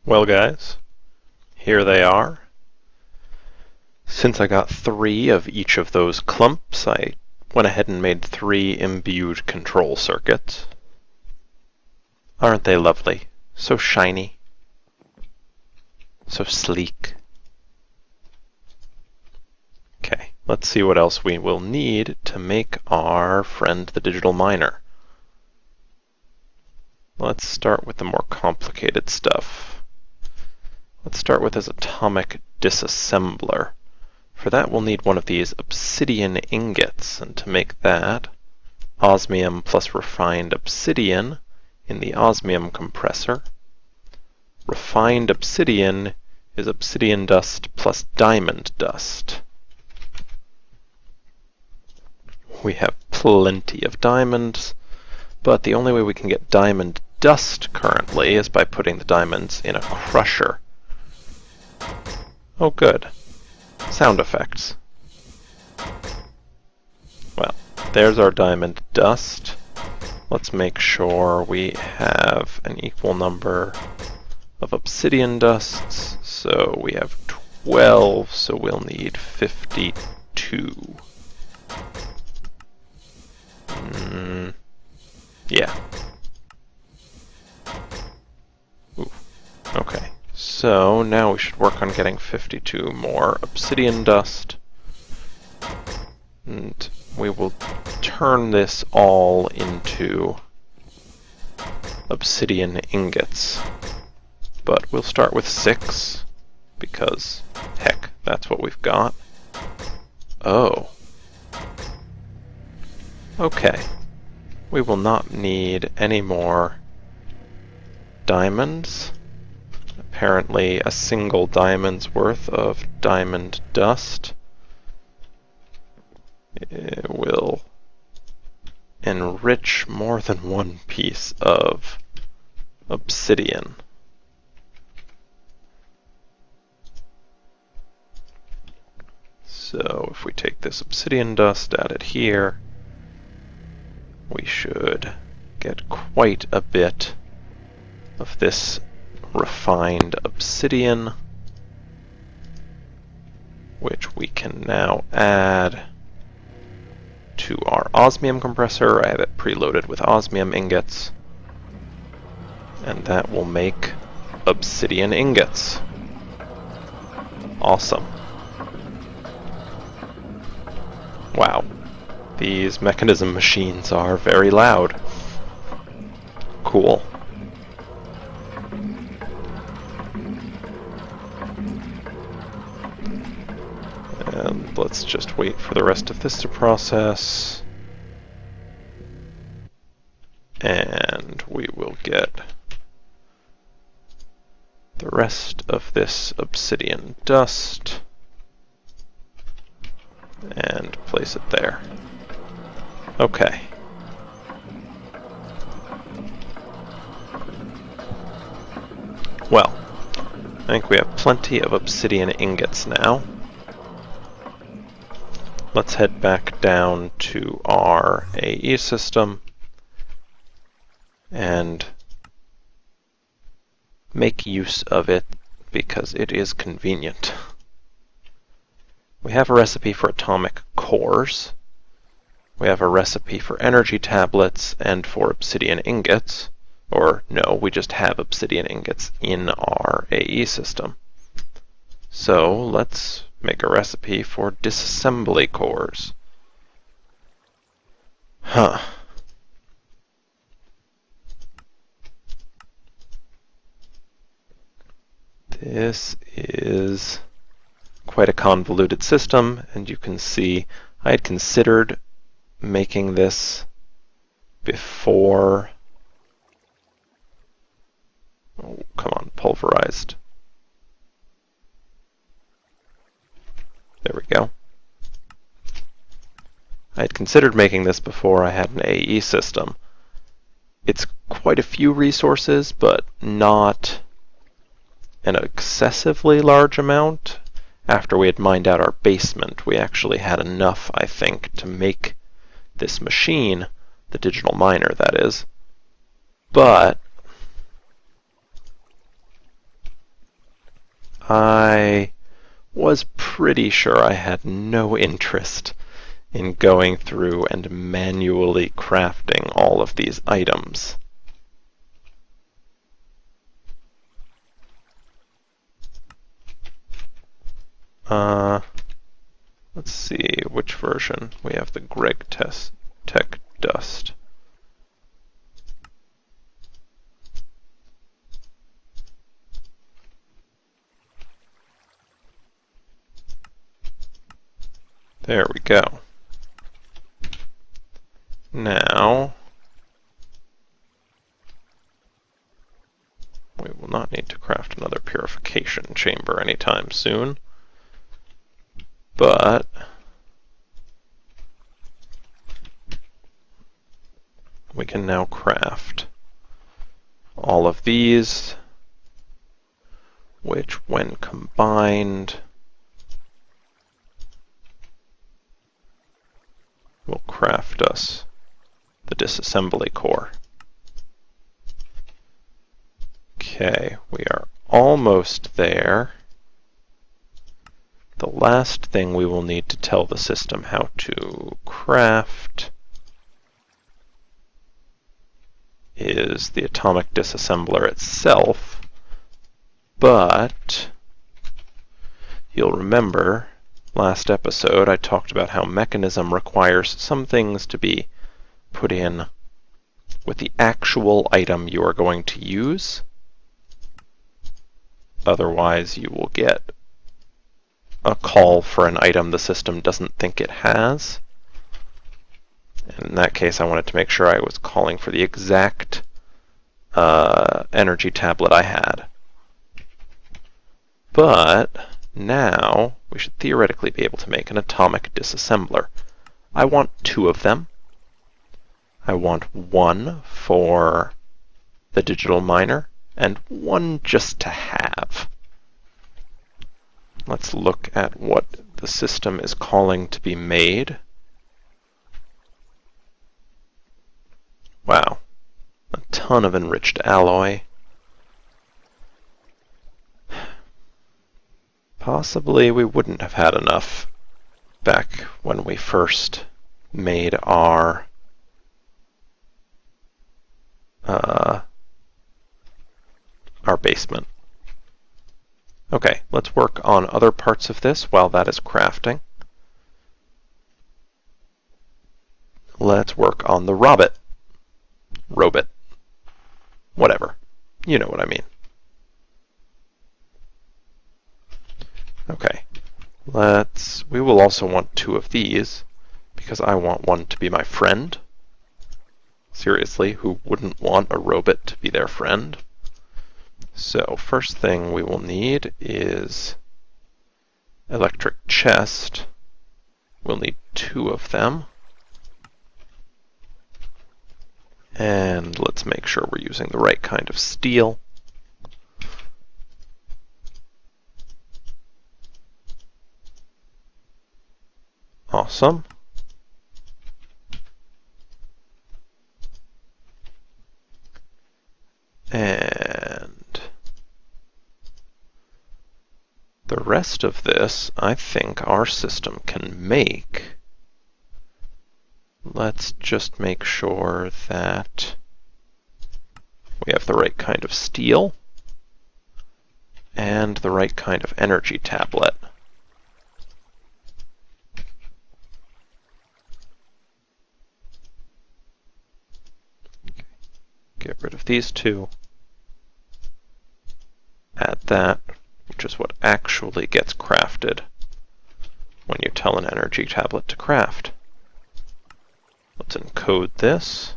Well, guys, here they are. Since I got 3 of each of those clumps, I went ahead and made 3 imbued control circuits. Aren't they lovely? So shiny. So sleek. Okay, let's see what else we will need to make our friend the digital miner. Let's start with the more complicated stuff. Let's start with his atomic disassembler. For that we'll need one of these obsidian ingots, and to make that, osmium plus refined obsidian in the osmium compressor. Refined obsidian is obsidian dust plus diamond dust. We have plenty of diamonds, but the only way we can get diamond dust currently is by putting the diamonds in a crusher. Oh, good. Sound effects. Well, there's our diamond dust. Let's make sure we have an equal number of obsidian dusts. So we have 12, so we'll need 52. Yeah. Ooh. Okay. So now we should work on getting 52 more obsidian dust. And we will turn this all into obsidian ingots. But we'll start with 6, because, heck, that's what we've got. Oh. Okay. We will not need any more diamonds. Apparently a single diamond's worth of diamond dust will enrich more than one piece of obsidian. So if we take this obsidian dust, add it here, we should get quite a bit of this refined obsidian, which we can now add to our osmium compressor. I have it preloaded with osmium ingots, and that will make obsidian ingots. Awesome. Wow. These mechanism machines are very loud. Cool. And let's just wait for the rest of this to process. And we will get the rest of this obsidian dust and place it there. Okay. Well, I think we have plenty of obsidian ingots now. Let's head back down to our AE system and make use of it because it is convenient. We have a recipe for atomic cores. We have a recipe for energy tablets and for obsidian ingots. Or no, we just have obsidian ingots in our AE system. So let's make a recipe for disassembly cores. Huh. This is quite a convoluted system, and you can see I had considered making this before. Oh, come on, pulverized. There we go. I had considered making this before I had an AE system. It's quite a few resources, but not an excessively large amount. After we had mined out our basement, we actually had enough, I think, to make this machine, the digital miner, that is. But I was pretty sure I had no interest in going through and manually crafting all of these items. Let's see which version. We have the Greg Tech Dust. There we go. Now, we will not need to craft another purification chamber anytime soon, but we can now craft all of these, which when combined will craft us the disassembly core. Okay, we are almost there. The last thing we will need to tell the system how to craft is the atomic disassembler itself, but you'll remember last episode I talked about how mechanism requires some things to be put in with the actual item you are going to use. Otherwise, you will get a call for an item the system doesn't think it has. And in that case, I wanted to make sure I was calling for the exact energy tablet I had. But now we should theoretically be able to make an atomic disassembler. I want 2 of them. I want 1 for the digital miner and 1 just to have. Let's look at what the system is calling to be made. Wow, a ton of enriched alloy. Possibly we wouldn't have had enough back when we first made our basement. Okay, let's work on other parts of this while that is crafting. Let's work on the robot, whatever. You know what I mean. Okay, we will also want 2 of these because I want 1 to be my friend. Seriously, who wouldn't want a robot to be their friend? So first thing we will need is electric chest. We'll need 2 of them. And let's make sure we're using the right kind of steel. Awesome. And the rest of this, I think our system can make. Let's just make sure that we have the right kind of steel and the right kind of energy tablet. Get rid of these 2. Add that, which is what actually gets crafted when you tell an energy tablet to craft. Let's encode this.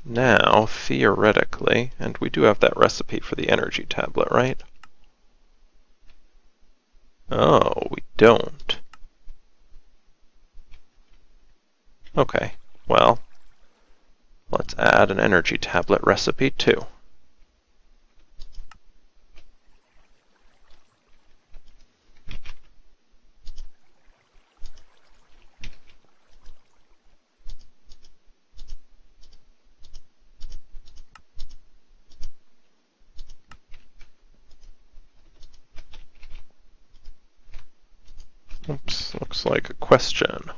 Now, theoretically, and we do have that recipe for the energy tablet, right? Oh, we don't. Okay, well, let's add an energy tablet recipe too. Oops, looks like a question.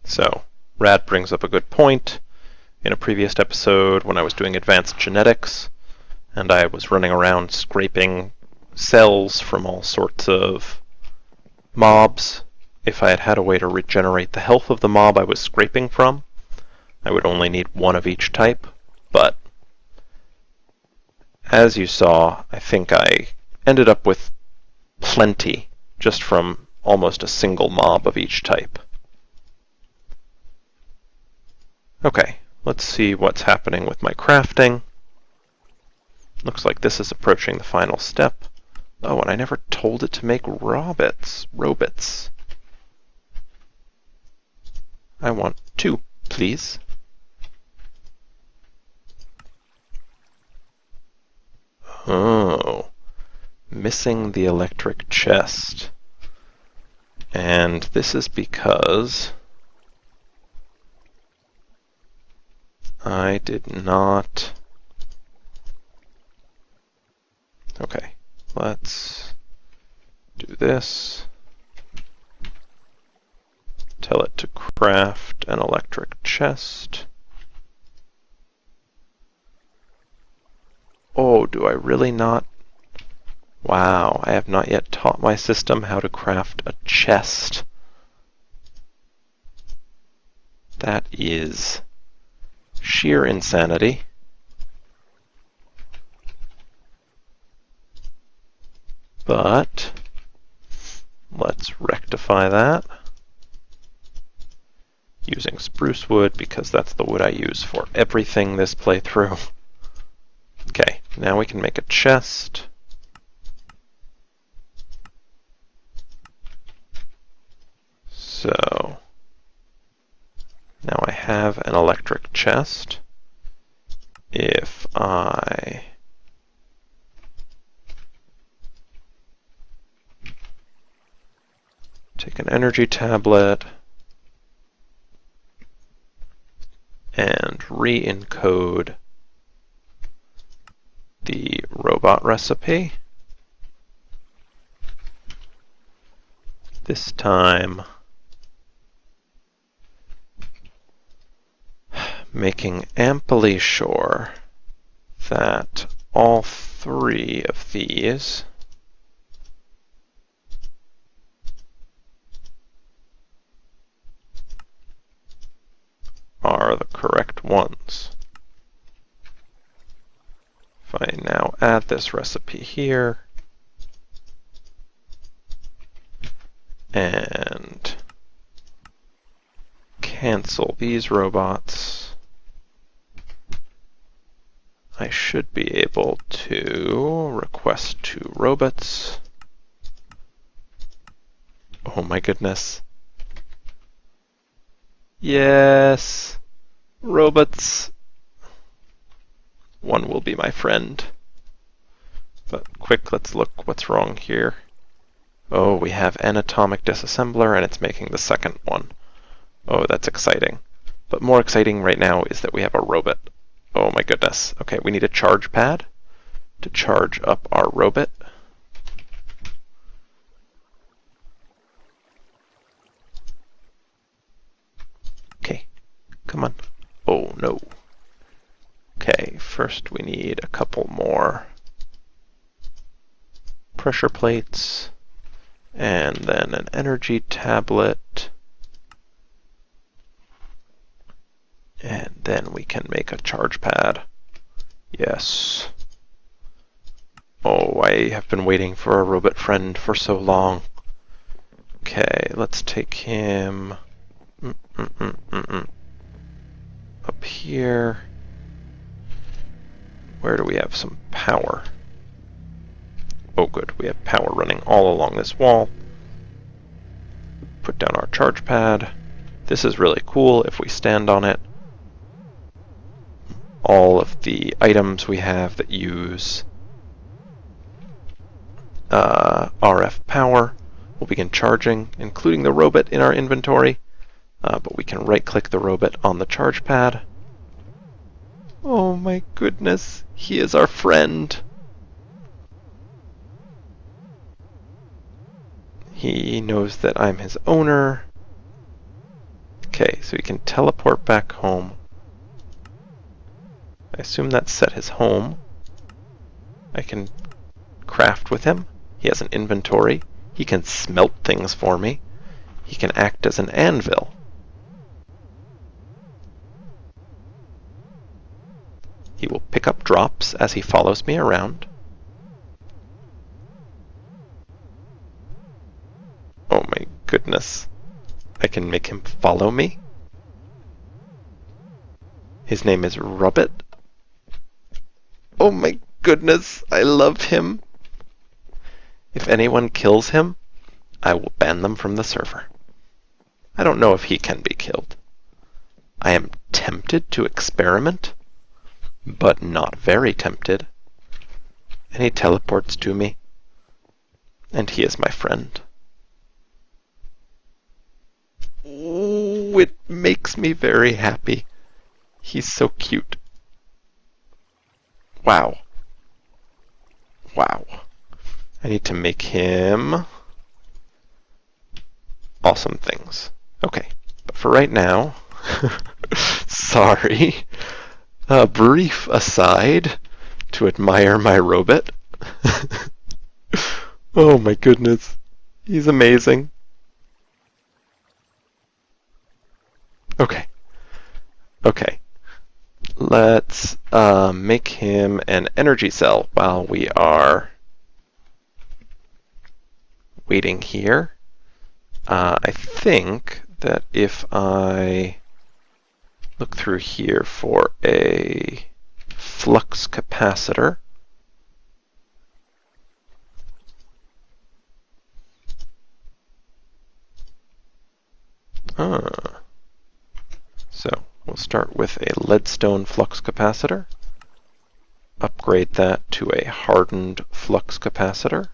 So, Rad brings up a good point. In a previous episode, when I was doing advanced genetics, and I was running around scraping cells from all sorts of mobs, if I had had a way to regenerate the health of the mob I was scraping from, I would only need one of each type, but as you saw, I think I ended up with plenty just from almost a single mob of each type. Okay, let's see what's happening with my crafting. Looks like this is approaching the final step. Oh, and I never told it to make robots. I want 2, please. Oh, missing the electric chest. And this is because I did not... Okay, let's do this. Tell it to craft an electric chest. Oh, do I really not? Wow, I have not yet taught my system how to craft a chest. That is sheer insanity. But let's rectify that using spruce wood, because that's the wood I use for everything this playthrough. Okay, now we can make a chest. So now I have an electric chest. If I take an energy tablet and re-encode the robot recipe, this time making amply sure that all 3 of these are the correct ones. If I now add this recipe here and cancel these robots, I should be able to request 2 robots. Oh my goodness. Yes! Robots! One will be my friend. But quick, let's look what's wrong here. Oh, we have an atomic disassembler and it's making the second one. Oh, that's exciting. But more exciting right now is that we have a robot. Oh my goodness. Okay, we need a charge pad to charge up our robot. Okay, come on. Oh no. Okay, first we need a couple more pressure plates, and then an energy tablet, and then we can make a charge pad. Yes. Oh, I have been waiting for a robot friend for so long. Okay, let's take him. up here. Where do we have some power? Oh good, we have power running all along this wall. Put down our charge pad. This is really cool if we stand on it. All of the items we have that use RF power will begin charging, including the robot in our inventory. But we can right-click the robot on the charge pad. Oh my goodness, he is our friend. He knows that I'm his owner. Okay, so he can teleport back home. I assume that set his home. I can craft with him. He has an inventory. He can smelt things for me. He can act as an anvil. He will pick up drops as he follows me around. Oh my goodness. I can make him follow me. His name is Rubbit. Oh my goodness, I love him. If anyone kills him, I will ban them from the server. I don't know if he can be killed. I am tempted to experiment, but not very tempted. And he teleports to me, and he is my friend. Ooh, it makes me very happy. He's so cute. Wow. Wow. I need to make him awesome things. Okay, but for right now, sorry, a brief aside to admire my robot. Oh my goodness, he's amazing. Okay, let's make him an energy cell while we are waiting here. I think that if I look through here for a flux capacitor, so we'll start with a leadstone flux capacitor, upgrade that to a hardened flux capacitor,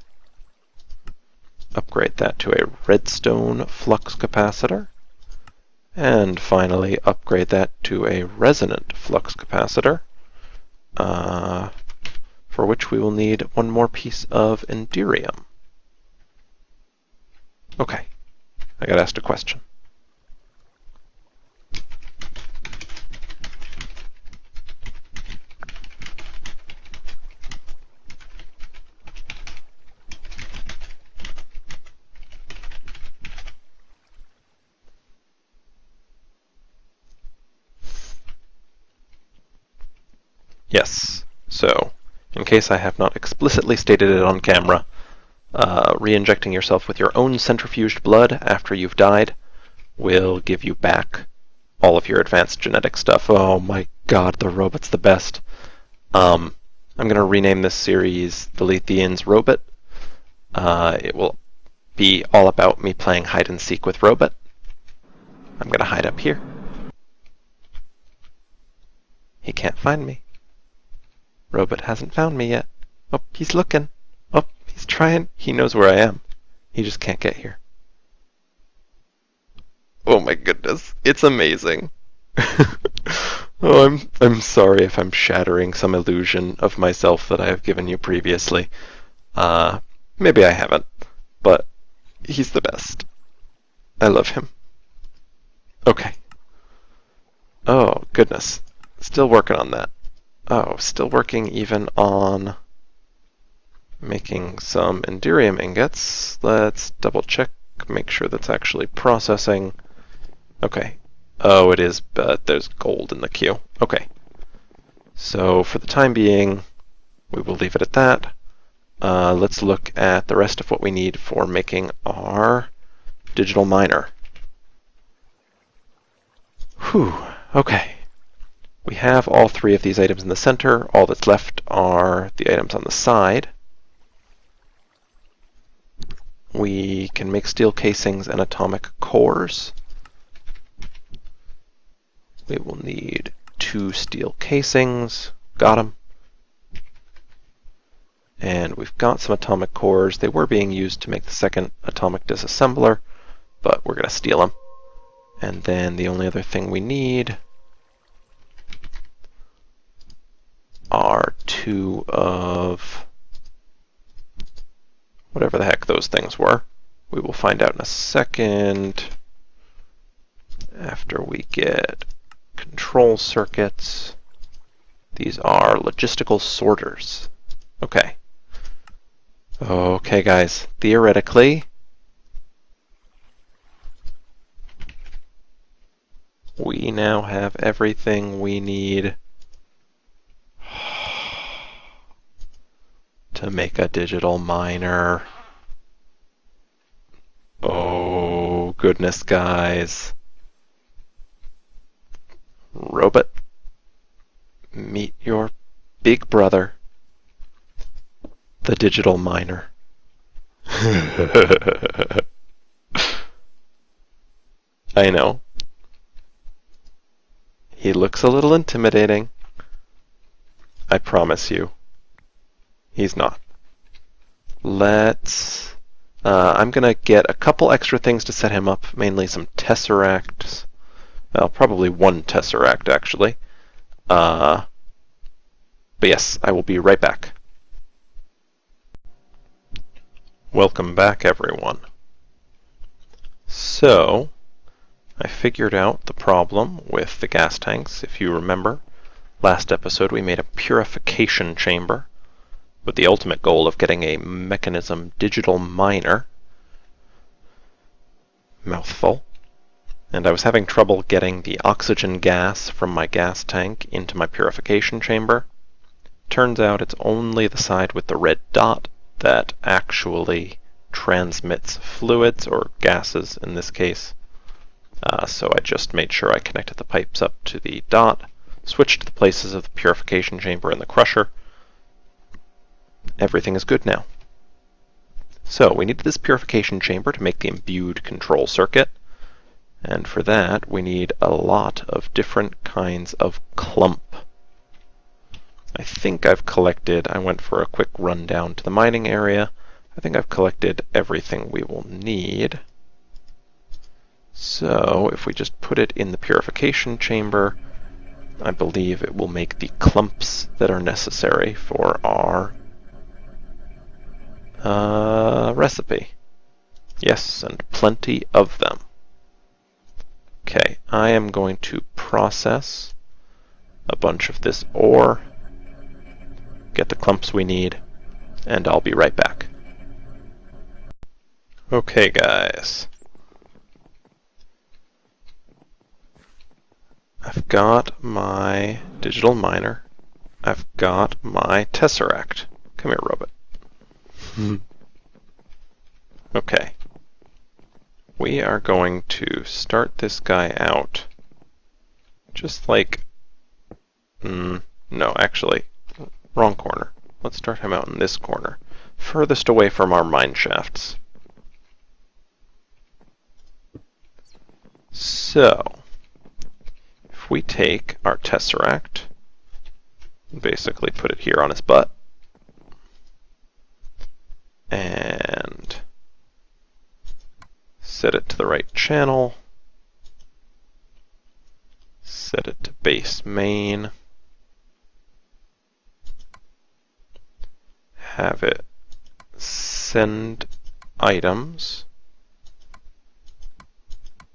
upgrade that to a redstone flux capacitor, and finally upgrade that to a resonant flux capacitor, for which we will need one more piece of Enderium. Okay, I got asked a question. Yes, so in case I have not explicitly stated it on camera, re-injecting yourself with your own centrifuged blood after you've died will give you back all of your advanced genetic stuff. Oh my god, the robot's the best. I'm going to rename this series The Letheans Robot. It will be all about me playing hide and seek with Robot. I'm going to hide up here. He can't find me. Robot hasn't found me yet. Oh, he's looking. Oh, he's trying. He knows where I am. He just can't get here. Oh my goodness, it's amazing. Oh, I'm sorry if I'm shattering some illusion of myself that I have given you previously. Maybe I haven't, but he's the best. I love him. Okay. Oh, goodness. Still working on that. Oh, still working even on making some Enderium ingots. Let's double check, make sure that's actually processing. Okay. Oh, it is, but there's gold in the queue. Okay. So for the time being, we will leave it at that. Let's look at the rest of what we need for making our digital miner. Whew. Okay. We have all three of these items in the center. All that's left are the items on the side. We can make steel casings and atomic cores. We will need 2 steel casings. Got them. And we've got some atomic cores. They were being used to make the second atomic disassembler, but we're going to steal them. And then the only other thing we need are 2 of whatever the heck those things were. We will find out in a second after we get control circuits. These are logistical sorters. Okay. Okay, guys. Theoretically, we now have everything we need to make a digital miner. Oh, goodness, guys. Robot, meet your big brother, the digital miner. I know. He looks a little intimidating. I promise you, he's not. I'm gonna get a couple extra things to set him up, mainly some tesseracts. Well, probably 1 tesseract, actually. But yes, I will be right back. Welcome back, everyone. So, I figured out the problem with the gas tanks. If you remember, last episode we made a purification chamber with the ultimate goal of getting a mechanism digital miner. Mouthful. And I was having trouble getting the oxygen gas from my gas tank into my purification chamber. Turns out it's only the side with the red dot that actually transmits fluids, or gases in this case. So I just made sure I connected the pipes up to the dot, switched the places of the purification chamber and the crusher. Everything is good now. So we needed this purification chamber to make the imbued control circuit. And for that, we need a lot of different kinds of clump. I think I've collected, I went for a quick run down to the mining area. I think I've collected everything we will need. So if we just put it in the purification chamber, I believe it will make the clumps that are necessary for our recipe. Yes, and plenty of them. Okay, I am going to process a bunch of this ore, get the clumps we need, and I'll be right back. Okay, guys. I've got my digital miner. I've got my tesseract. Come here, robot. Okay. We are going to start this guy out just like... no, actually, wrong corner. Let's start him out in this corner, furthest away from our mine shafts. So, if we take our tesseract, and basically put it here on his butt, and set it to the right channel, set it to base main, have it send items,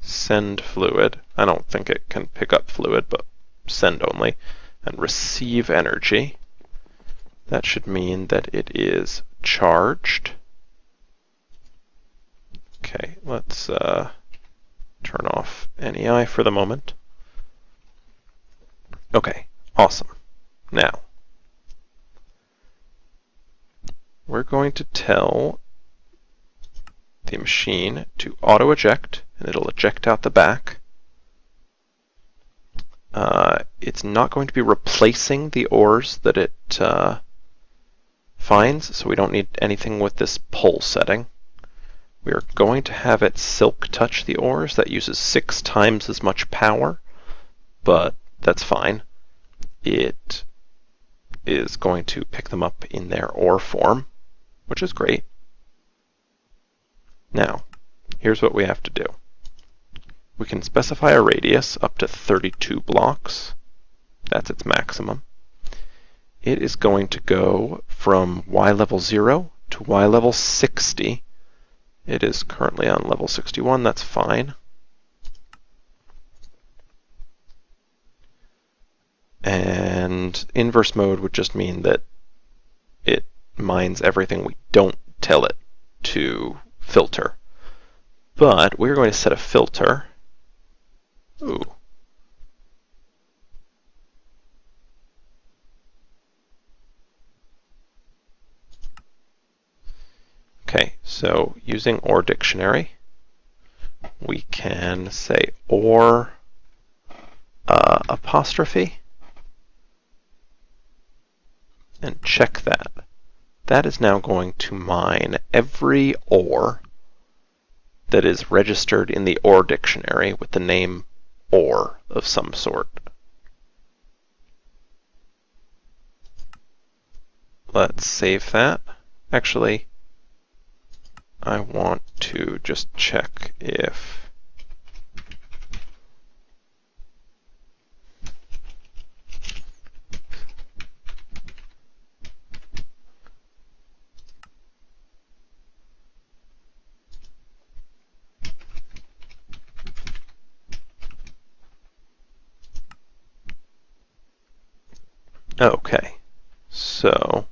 send fluid. I don't think it can pick up fluid, but send only, and receive energy. That should mean that it is charged. Okay, let's turn off NEI for the moment. Okay, awesome. Now, we're going to tell the machine to auto-eject, and it'll eject out the back. it's not going to be replacing the ores that it finds, so we don't need anything with this pull setting. We are going to have it silk touch the ores. That uses 6 times as much power, but that's fine. It is going to pick them up in their ore form, which is great. Now, here's what we have to do. We can specify a radius up to 32 blocks. That's its maximum. It is going to go from Y level 0 to Y level 60. It is currently on level 61, that's fine. And inverse mode would just mean that it mines everything we don't tell it to filter. But we're going to set a filter. Ooh. Okay, so using OR dictionary, we can say OR apostrophe and check that. That is now going to mine every OR that is registered in the OR dictionary with the name OR of some sort. Let's save that. Actually, I want to just check if okay, so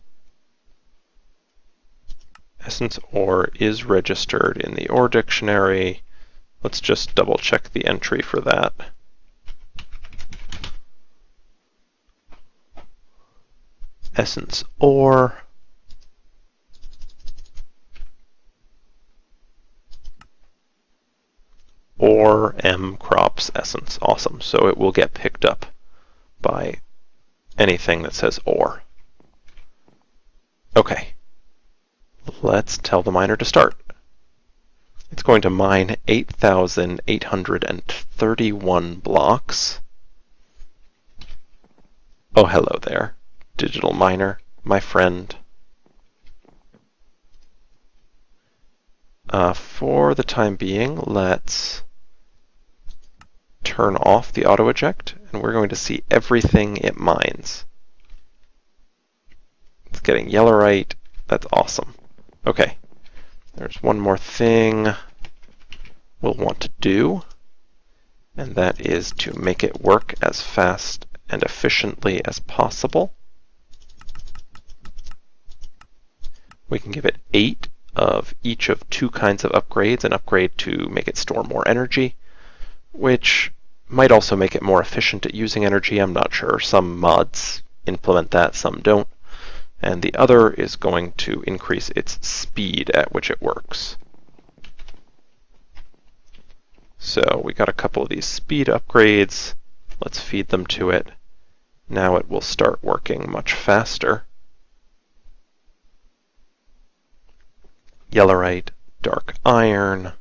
essence OR is registered in the OR dictionary. Let's just double check the entry for that. Essence OR. OR M crops essence. Awesome. So it will get picked up by anything that says OR. Okay. Let's tell the miner to start. It's going to mine 8,831 blocks. Oh, hello there, digital miner, my friend. For the time being, let's turn off the auto eject, and we're going to see everything it mines. It's getting yellowite. That's awesome. Okay, there's one more thing we'll want to do, and that is to make it work as fast and efficiently as possible. We can give it 8 of each of 2 kinds of upgrades, an upgrade to make it store more energy, which might also make it more efficient at using energy. I'm not sure. Some mods implement that, some don't. And the other is going to increase its speed at which it works. So we got a couple of these speed upgrades. Let's feed them to it. Now it will start working much faster. Yellowite, dark iron.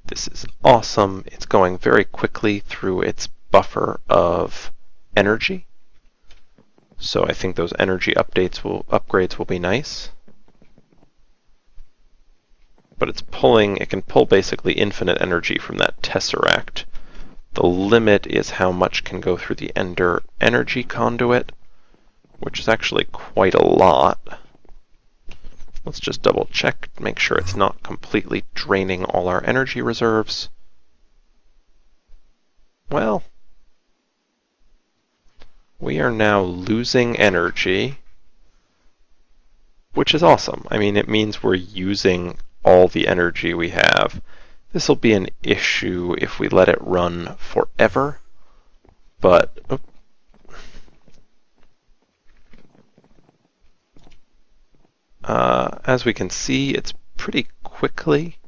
This is awesome. It's going very quickly through its buffer of energy. So I think those energy upgrades will be nice. But it can pull basically infinite energy from that tesseract. The limit is how much can go through the Ender energy conduit, which is actually quite a lot. Let's just double check, make sure it's not completely draining all our energy reserves. Well, we are now losing energy, which is awesome. I mean, it means we're using all the energy we have. This will be an issue if we let it run forever, but as we can see, it's pretty quickly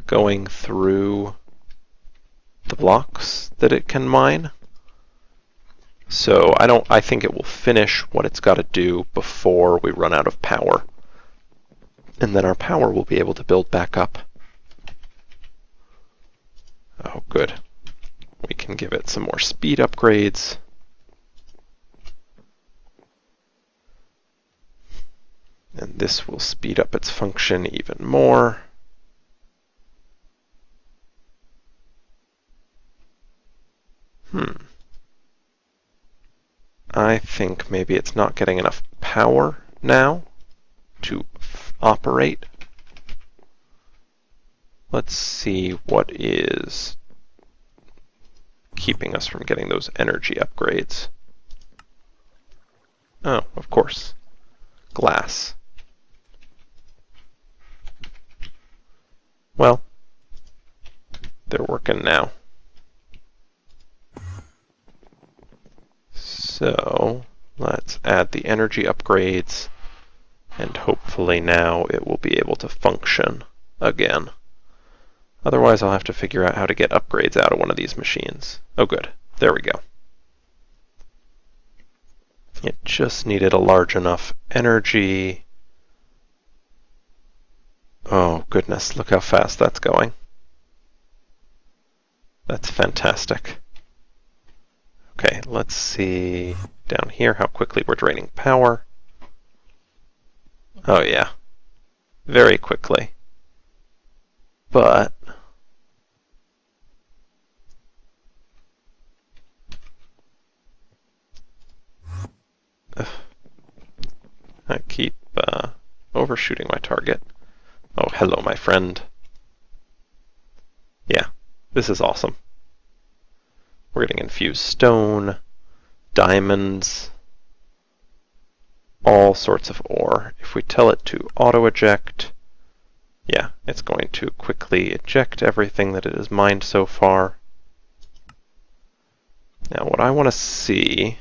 going through the blocks that it can mine. So I think it will finish what it's got to do before we run out of power. And then our power will be able to build back up. Oh, good. We can give it some more speed upgrades. And this will speed up its function even more. I think maybe it's not getting enough power now to operate. Let's see what is keeping us from getting those energy upgrades. Oh, of course. Glass. Well, they're working now. So let's add the energy upgrades, and hopefully now it will be able to function again. Otherwise I'll have to figure out how to get upgrades out of one of these machines. Oh good, there we go. It just needed a large enough energy. Oh goodness, look how fast that's going. That's fantastic. Okay, let's see down here how quickly we're draining power. Oh yeah, very quickly. But I keep overshooting my target. Oh, hello, my friend. Yeah, this is awesome. We're getting infused stone, diamonds, all sorts of ore. If we tell it to auto-eject, yeah, it's going to quickly eject everything that it has mined so far. Now what I want to see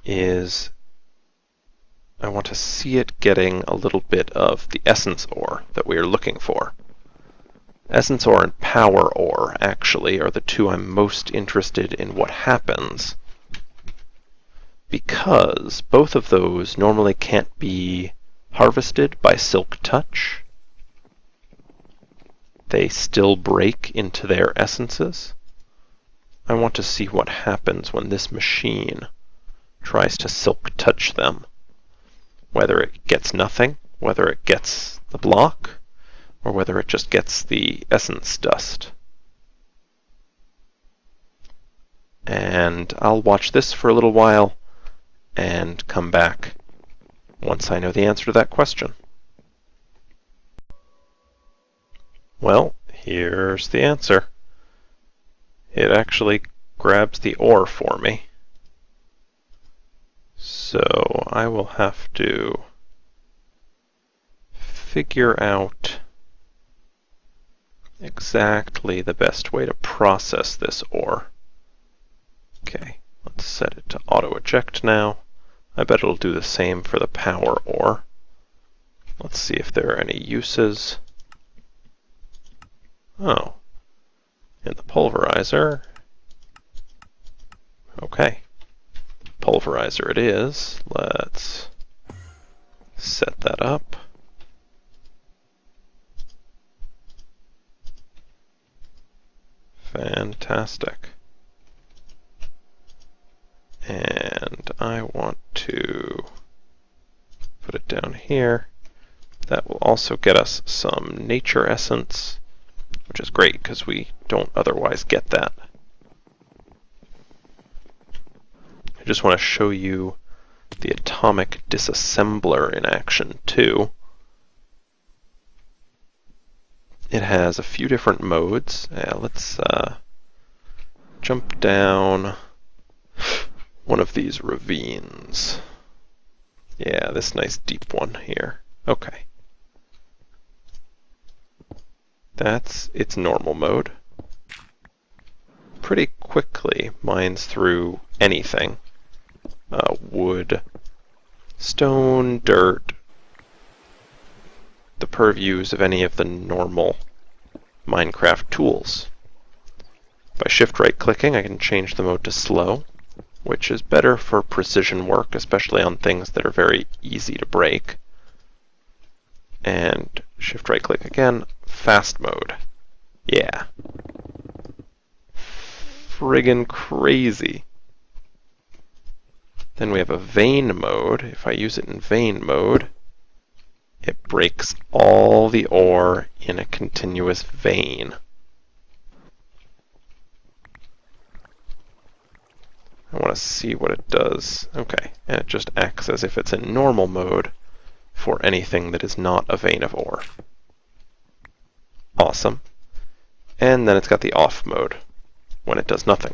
is I want to see it getting a little bit of the essence ore that we are looking for. Essence ore and power ore, actually, are the two I'm most interested in what happens, because both of those normally can't be harvested by Silk Touch. They still break into their essences. I want to see what happens when this machine tries to Silk Touch them. Whether it gets nothing, whether it gets the block, or whether it just gets the essence dust. And I'll watch this for a little while and come back once I know the answer to that question. Well, here's the answer. It actually grabs the ore for me. So I will have to figure out exactly the best way to process this ore. Okay, let's set it to auto-eject now. I bet it'll do the same for the power ore. Let's see if there are any uses. Oh, in the pulverizer. Okay, pulverizer it is. Let's set that up. Fantastic. And I want to put it down here. That will also get us some nature essence, which is great because we don't otherwise get that. I just want to show you the atomic disassembler in action too. It has a few different modes. Let's jump down one of these ravines. Yeah, this nice deep one here. Okay. That's its normal mode. Pretty quickly mines through anything. Wood, stone, dirt, the purviews of any of the normal Minecraft tools. By shift right clicking, I can change the mode to slow, which is better for precision work, especially on things that are very easy to break. And shift right click again, fast mode. Yeah. Friggin' crazy. Then we have a vein mode. If I use it in vein mode, it breaks all the ore in a continuous vein. I want to see what it does. Okay, and it just acts as if it's in normal mode for anything that is not a vein of ore. Awesome. And then it's got the off mode, when it does nothing.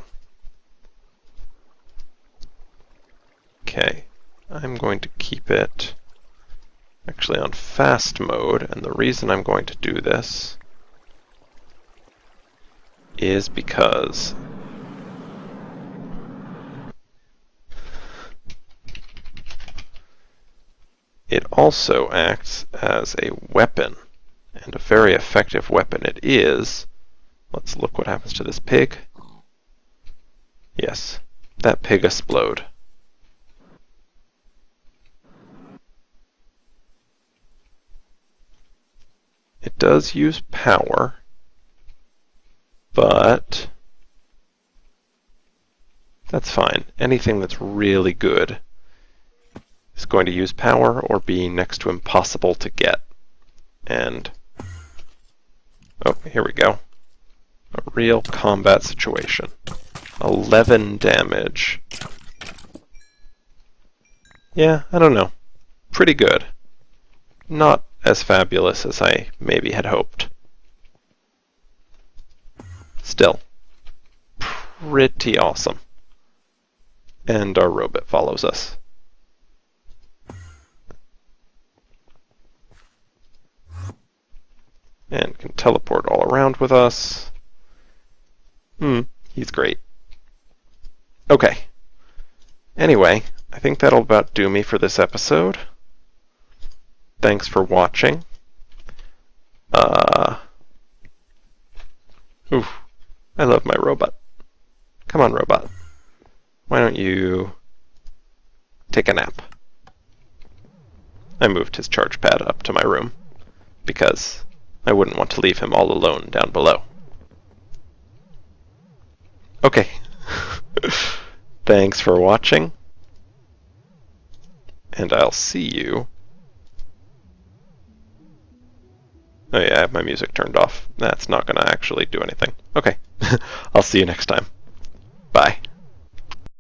Okay, I'm going to keep it actually on fast mode, and the reason I'm going to do this is because it also acts as a weapon, and a very effective weapon it is. Let's look what happens to this pig. Yes, that pig explode. It does use power, but that's fine. Anything that's really good is going to use power or be next to impossible to get. And, oh, here we go. A real combat situation. 11 damage. Yeah, I don't know. Pretty good. Not as fabulous as I maybe had hoped. Still, pretty awesome. And our robot follows us. And can teleport all around with us. He's great. Okay. Anyway, I think that'll about do me for this episode. Thanks for watching. I love my robot. Come on, robot. Why don't you take a nap? I moved his charge pad up to my room because I wouldn't want to leave him all alone down below. Okay. Thanks for watching. And I'll see you. Oh yeah, I have my music turned off. That's not going to actually do anything. Okay. I'll see you next time. Bye.